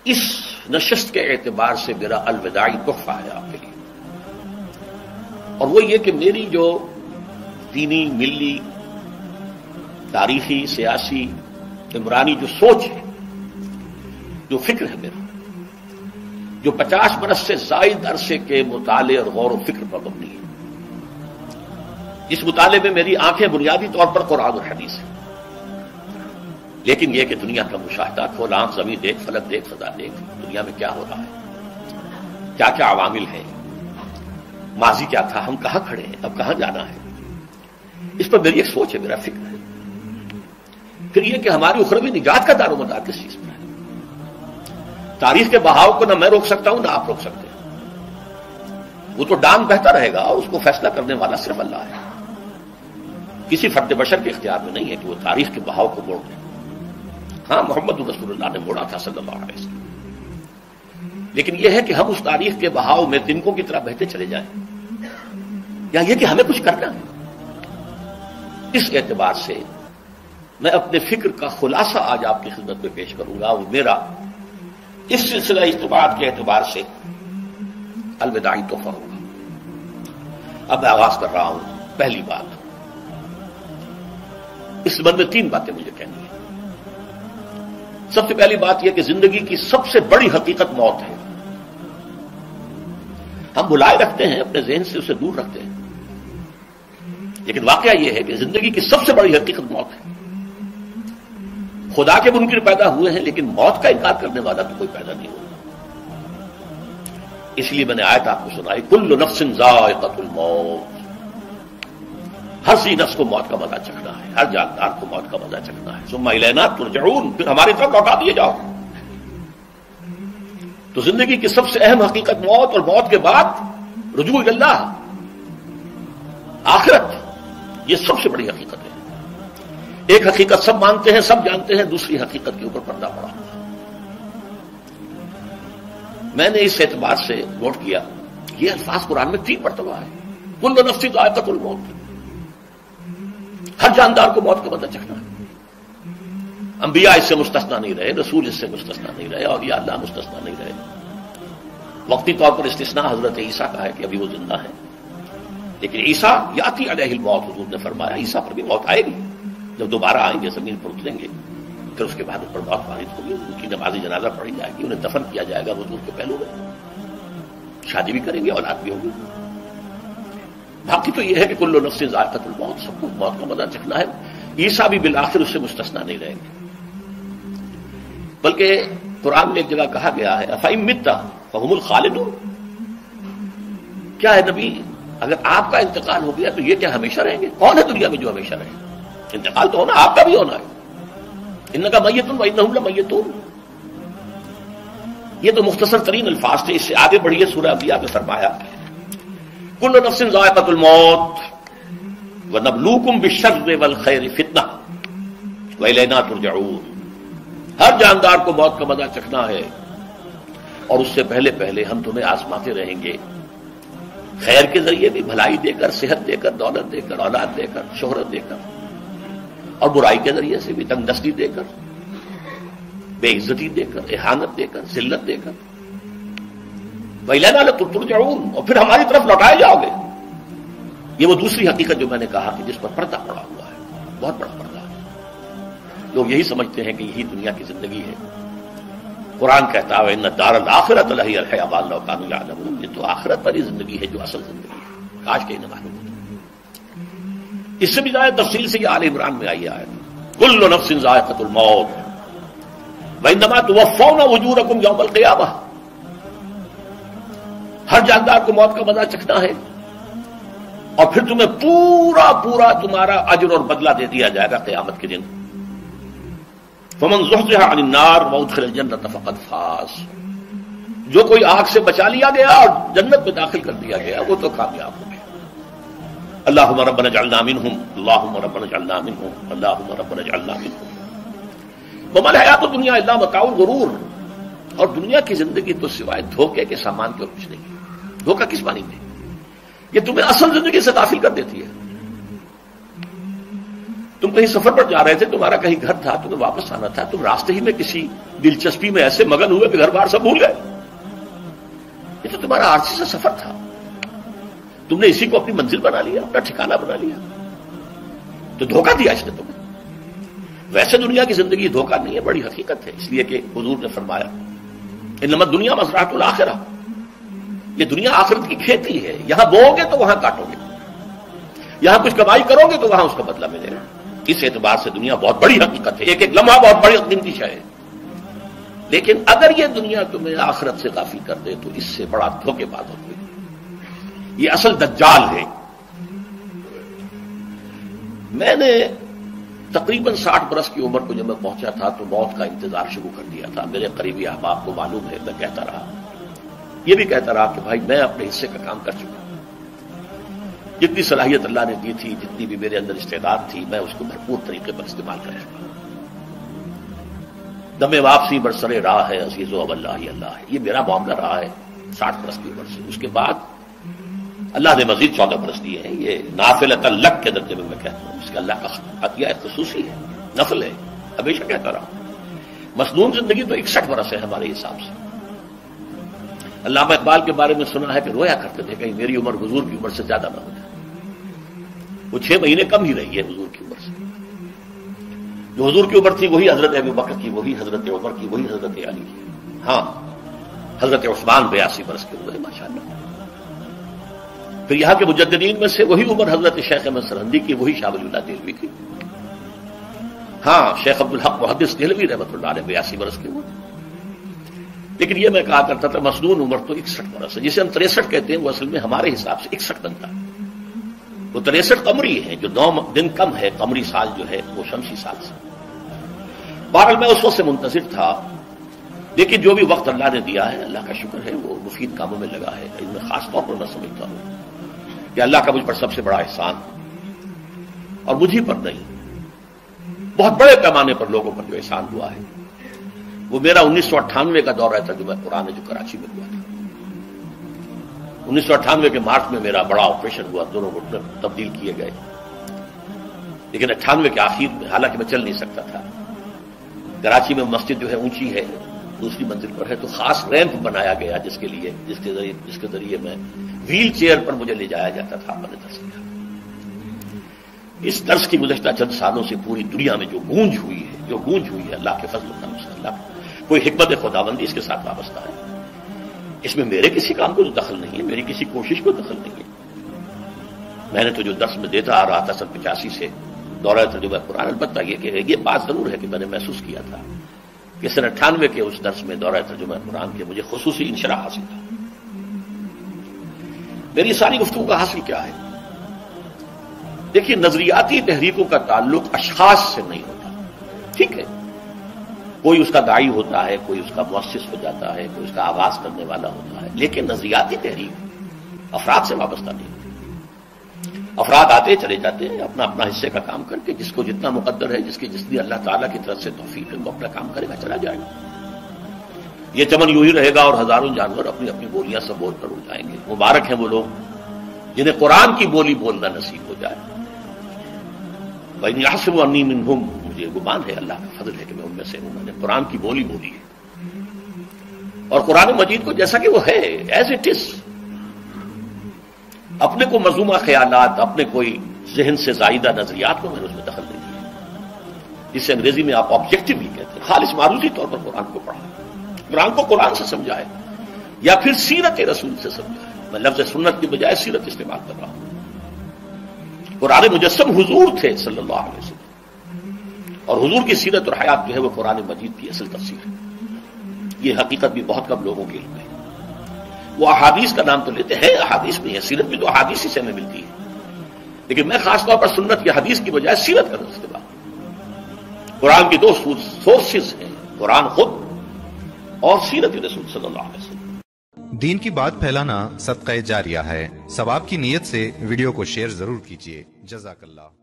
اس نشست کے اعتبار سے میرا الوداعی تحفہ ہے آپ کے لیے، اور وہ یہ کہ میری جو دینی، ملی، تاریخی، سیاسی، عمرانی جو سوچ ہے، جو فکر ہے میرا، جو 50 برس سے زائد عرصے کے مطالعے اور غور و فکر پر مبنی ہے، اس مطالعے میں میری آنکھیں بنیادی طور پر قرآن اور حدیث ہیں، لیکن یہ کہ دنیا کا مشاہدہ، کھول آنکھ، زمین دیکھ، فلک دیکھ، فضا دیکھ، دنیا میں کیا ہو رہا ہے، کیا کیا عوامل ہیں، ماضی کیا تھا، ہم کہاں کھڑے ہیں، اب کہاں جانا ہے، اس پر میری ایک سوچ ہے، میرا فکر ہے۔ پھر یہ کہ ہماری اخروی نجات کا دار و مدار کس چیز پر ہے؟ تاریخ کے بہاؤ کو نہ میں روک سکتا ہوں نہ آپ روک سکتے ہیں، وہ تو ڈانگ بہتا رہے گا، اس کو فیصلہ کرنے والا صرف اللہ ہے، کسی فرد بشر کے اختیار میں نہیں ہے کہ وہ تاریخ کے بہاؤ کو موڑ دے۔ ہاں، محمد رسول اللہ نے موڑا تھا صلی اللہ علیہ وسلم، لیکن یہ ہے کہ ہم اس تاریخ کے بہاؤ میں تنکوں کی طرح بہتے چلے جائیں، یا یہ کہ ہمیں کچھ کرنا ہے۔ اس اعتبار سے میں اپنے فکر کا خلاصہ آج آپ کی خدمت میں پیش کروں گا، وہ میرا اس سلسلہ اجتماعات کے اعتبار سے الوداعی تحفہ ہوگا۔ اب میں آغاز کر رہا ہوں۔ پہلی بات، اس سبب میں 3 باتیں مجھے کہنی ہیں۔ سب سے پہلی بات یہ کہ زندگی کی سب سے بڑی حقیقت موت ہے۔ ہم بلائے رکھتے ہیں، اپنے ذہن سے اسے دور رکھتے ہیں، لیکن واقعہ یہ ہے کہ زندگی کی سب سے بڑی حقیقت موت ہے۔ خدا کے منکر پیدا ہوئے ہیں، لیکن موت کا انکار کرنے والا تو کوئی پیدا نہیں ہوا۔ اس لیے میں نے آیت آپ کو سنائی، کل نفس ذائقۃ الموت، ہر سی نفس کو موت کا مزہ چکھنا ہے، ہر جاندار کو موت کا مزہ چکھنا ہے۔ ثم الینا ترجعون، پھر ہماری طرف لوٹا دیے جاؤ۔ تو زندگی کی سب سے اہم حقیقت موت، اور موت کے بعد رجوع اللہ، آخرت، یہ سب سے بڑی حقیقت ہے۔ ایک حقیقت سب مانتے ہیں، سب جانتے ہیں، دوسری حقیقت کے اوپر پردہ پڑا۔ میں نے اس اعتبار سے نوٹ کیا، یہ الفاظ قرآن میں 3 مرتبہ ہے، کل نفس ذائقۃ الموت، ہر جاندار کو موت کا مزہ چکھنا ہے۔ انبیاء اس سے مستثنا نہیں رہے، رسول اس سے مستثنا نہیں رہے، اولیاء اللہ مستثنا نہیں رہے۔ وقتی طور پر استثناء حضرت عیسیٰ کا ہے کہ ابھی وہ زندہ ہے، لیکن عیسیٰ یاتی علیہ الموت، حضور نے فرمایا عیسیٰ پر بھی موت آئے گی، جب دوبارہ آئیں گے زمین پر اتریں گے، پھر اس کے بعد ان پر موت وارد ہوگی، ان کی نماز جنازہ پڑھی جائے گی، انہیں دفن کیا جائے گا حضور کے پہلو میں، شادی بھی کریں گے، اولاد بھی ہوگی۔ باقی تو یہ ہے کہ کل نفس ذائقۃ الموت، سب کو موت کا مزہ چکھنا ہے۔ عیسیٰ بھی بالآخر اس سے مستثنا نہیں رہیں گے، بلکہ قرآن میں ایک جگہ کہا گیا ہے افإن مت فهم الخالدون، کیا ہے نبی، اگر آپ کا انتقال ہو گیا تو یہ کیا ہمیشہ رہیں گے؟ کون ہے دنیا میں جو ہمیشہ رہے؟ انتقال تو ہونا، آپ کا بھی ہونا ہے۔ انکا میت وانہم لمیتون، یہ تو مختصر ترین الفاظ تھے۔ اس سے آگے بڑھیے، سورہ انبیاء میں فرمایا کل نفس ذائقۃ الموت ونبلوکم بالشر والخیر فتنہ والینا ترجعون، ہر جاندار کو موت کا مزہ چکھنا ہے، اور اس سے پہلے پہلے ہم تمہیں آزماتے رہیں گے، خیر کے ذریعے بھی، بھلائی دے کر، صحت دے کر، دولت دے کر، اولاد دے کر، شہرت دے کر، اور برائی کے ذریعے سے بھی، تنگ دستی دے کر، بے عزتی دے کر، اہانت دے کر، ذلت دے کر، وَإِلَيْنَا تُرْجَعُونَ، اور پھر ہماری طرف لوٹائے جاؤ گے۔ یہ وہ دوسری حقیقت جو میں نے کہا کہ جس پر پردہ پڑا ہوا ہے، بہت بڑا پردہ ہے۔ لوگ یہی سمجھتے ہیں کہ یہی دنیا کی زندگی ہے۔ قرآن کہتا ہے إِنَّ الدَّارَ الْآخِرَةَ لَهِيَ الْحَيَوَانُ لَوْ كَانُوا يَعْلَمُونَ، یہ تو آخرت والی زندگی ہے جو اصل زندگی ہے، کاش کہ انہیں معلوم ہوتا۔ اس سے بھی زیادہ تفصیل سے یہ آل عمران میں آئی ہے، کل نفس ذائقۃ الموت وإنما توفون أجوركم يوم القيامة، ہر جاندار کو موت کا مزہ چکھنا ہے، اور پھر تمہیں پورا تمہارا اجر اور بدلہ دے دیا جائے گا قیامت کے دن۔ فمن زحزح عن النار وادخل الجنة فقد فاز، جو کوئی آگ سے بچا لیا گیا اور جنت میں داخل کر دیا گیا وہ تو کامیاب ہو گیا۔ اللهم ربنا اجعلنا منهم، اللهم ربنا اجعلنا منهم، اللهم ربنا اجعلنا منهم۔ وما الحیات الدنیا الا متاع الغرور، اور دنیا کی زندگی تو سوائے دھوکے کے سامان کے اور کچھ نہیں ہے۔ دھوکہ کس معنی میں؟ یہ تمہیں اصل زندگی سے غافل کر دیتی ہے۔ تم کہیں سفر پر جا رہے تھے، تمہارا کہیں گھر تھا، تمہیں واپس آنا تھا، تم راستے ہی میں کسی دلچسپی میں ایسے مگن ہوئے کہ گھر بار سب بھول گئے. یہ تو تمہارا عارضی سا سفر تھا، تم نے اسی کو اپنی منزل بنا لیا، اپنا ٹھکانہ بنا لیا، تو دھوکہ دیا اس نے تمہیں. ویسے دنیا کی زندگی دھوکہ نہیں ہے، بڑی حقیقت ہے، اس لیے کہ حضور نے فرمایا انما الدنیا مزرعۃ الآخرہ، یہ دنیا آخرت کی کھیتی ہے، یہاں بوؤ گے تو وہاں کاٹو گے، یہاں کچھ کمائی کرو گے تو وہاں اس کا بدلہ ملے گا. اس اعتبار سے دنیا بہت بڑی حقیقت ہے، ایک ایک لمحہ بہت بڑی قیمتی شے ہے. لیکن اگر یہ دنیا تمہیں آخرت سے غافل کر دے تو اس سے بڑا دھوکے باز ہوگی. یہ اصل دجال ہے. میں نے تقریباً 60 برس کی عمر کو جب میں پہنچا تھا تو موت کا انتظار شروع کر دیا تھا. میرے قریبی احباب کو معلوم ہے، میں کہتا رہا، یہ بھی کہتا رہا کہ بھائی میں اپنے حصے کا کام کر چکا ہوں، جتنی صلاحیت اللہ نے دی تھی، جتنی بھی میرے اندر استعداد تھی، میں اس کو بھرپور طریقے پر استعمال کر چکا ہوں. دم واپسی برسر راہ ہے عزیز و اللہ اللہ ہے، یہ میرا معاملہ رہا ہے 60 برس کی عمر سے. اس کے بعد اللہ نے مزید 14 برس دیے ہیں. یہ نافلۃ لک کے درجے میں کہتا ہوں، اس کا اللہ کا عطیہ خصوصی ہے، نفل ہے. ہمیشہ کہتا رہا مصنون زندگی تو 61 برس ہے ہمارے حساب سے. علامہ اقبال کے بارے میں سنا ہے کہ رویا کرتے تھے کہیں میری عمر حضور کی عمر سے زیادہ نہ ہو جائے. وہ 6 مہینے کم ہی رہی ہے حضور کی عمر سے. جو حضور کی عمر تھی وہی حضرت ابو بکر کی، وہی حضرت عمر کی، وہی حضرت علی کی. ہاں حضرت عثمان 82 برس کے ہوئے ماشاءاللہ. پھر یہاں کے مجددین میں سے وہی عمر حضرت شیخ احمد سرہندی کی، وہی شاہ ولی اللہ دہلوی کی. ہاں شیخ عبدالحق محدث دہلوی رحمۃ اللہ علیہ 82 برس کے ہوئے. لیکن یہ میں کہا کرتا تھا مصنون عمر تو 61 برس ہے، جسے ہم 63 کہتے ہیں وہ اصل میں ہمارے حساب سے 61 بنتا ہے. وہ 63 قمری ہے، جو 9 دن کم ہے قمری سال جو ہے وہ شمسی سال سے. بہرحال میں اس وقت سے منتظر تھا، لیکن جو بھی وقت اللہ نے دیا ہے اللہ کا شکر ہے وہ مفید کاموں میں لگا ہے. ان میں خاص طور پر میں سمجھتا ہوں کہ اللہ کا مجھ پر سب سے بڑا احسان، اور مجھے پر نہیں بہت بڑے پیمانے پر لوگوں پر جو احسان ہوا ہے وہ میرا 1998 کا دورہ ترجمہ قرآن جو کراچی میں ہوا تھا. 1998 کے مارچ میں میرا بڑا آپریشن ہوا، دونوں گھٹنے تبدیل کیے گئے. لیکن 98 کے آخر میں حالانکہ میں چل نہیں سکتا تھا، کراچی میں مسجد جو ہے اونچی ہے، دوسری منزل پر ہے، تو خاص ریمپ بنایا گیا جس کے ذریعے میں ویل چیئر پر مجھے لے جایا جاتا تھا. میں نے درس کیا. اس درس کی گزشتہ چند سالوں سے پوری دنیا میں جو گونج ہوئی ہے اللہ کے فضل و کرم سے، اللہ کوئی حکمت خداوندی اس کے ساتھ وابستہ ہے. اس میں میرے کسی کام کو تو دخل نہیں ہے، میری کسی کوشش کو دخل نہیں ہے. میں نے تو جو درس میں دیتا آ رہا تھا 85 سے دورہ ترجمہ قرآن، البتہ یہ بات ضرور ہے کہ میں نے محسوس کیا تھا کہ 98 کے اس درس میں دورہ ترجمہ قرآن کے مجھے خصوصی انشراح حاصل تھا. میری ساری گفتگو کا حاصل کیا ہے؟ دیکھیے نظریاتی تحریکوں کا تعلق اشخاص سے نہیں ہوتا. ٹھیک ہے، کوئی اس کا داعی ہوتا ہے، کوئی اس کا مؤسس ہو جاتا ہے، کوئی اس کا آغاز کرنے والا ہوتا ہے، لیکن نظریاتی تحریک افراد سے وابستہ نہیں. افراد آتے چلے جاتے ہیں اپنا اپنا حصے کا کام کر کے، جس کو جتنا مقدر ہے، جتنی اللہ تعالیٰ کی طرف سے توفیق ہے وہ اپنا کام کرے گا، چلا جائے گا. یہ چمن یوں ہی رہے گا اور ہزاروں جانور اپنی اپنی بولیاں سب بول کر اڑ جائیں گے. مبارک ہیں وہ لوگ جنہیں قرآن کی بولی بولنا نصیب ہو جائے. وَإِنْ يَحْسَبُ أَنِّي مِنْهُمْ، مجھے گمان ہے، اللہ کا فضل ہے کہ میں ان میں سے ہوں. میں نے قرآن کی بولی بولی ہے، اور قرآن مجید کو جیسا کہ وہ ہے ایز اٹ از، اپنے کو مذمومہ خیالات، اپنے کوئی ذہن سے زائدہ نظریات کو میں نے اس میں دخل نہیں دیا، جسے انگریزی میں آپ آبجیکٹو ہی کہتے ہیں. خالص معروضی طور پر قرآن کو پڑھا، قرآن کو قرآن سے سمجھائے یا پھر سیرت رسول سے سمجھائے. میں لفظ سنت کی بجائے سیرت استعمال کر رہا ہوں. قرآن مجسم حضور تھے صلی اللہ علیہ وسلم، اور حضور کی سیرت اور حیات جو ہے وہ قرآن مجید کی اصل تفسیر ہے. یہ حقیقت بھی بہت کم لوگوں کے علم ہے. وہ احادیث کا نام تو لیتے ہیں، احادیث نہیں ہے، سیرت بھی تو احادیث ہی سے ہمیں ملتی ہے. لیکن میں خاص طور پر سنت یا حدیث کی بجائے سیرت کا استعمال. قرآن کی 2 سورسز ہیں، قرآن خود اور سیرت رسول صلی اللہ علیہ وسلم. دین کی بات پھیلانا صدقہ جاریہ ہے. ثواب کی نیت سے ویڈیو کو شیئر ضرور کیجیے. جزاک اللہ.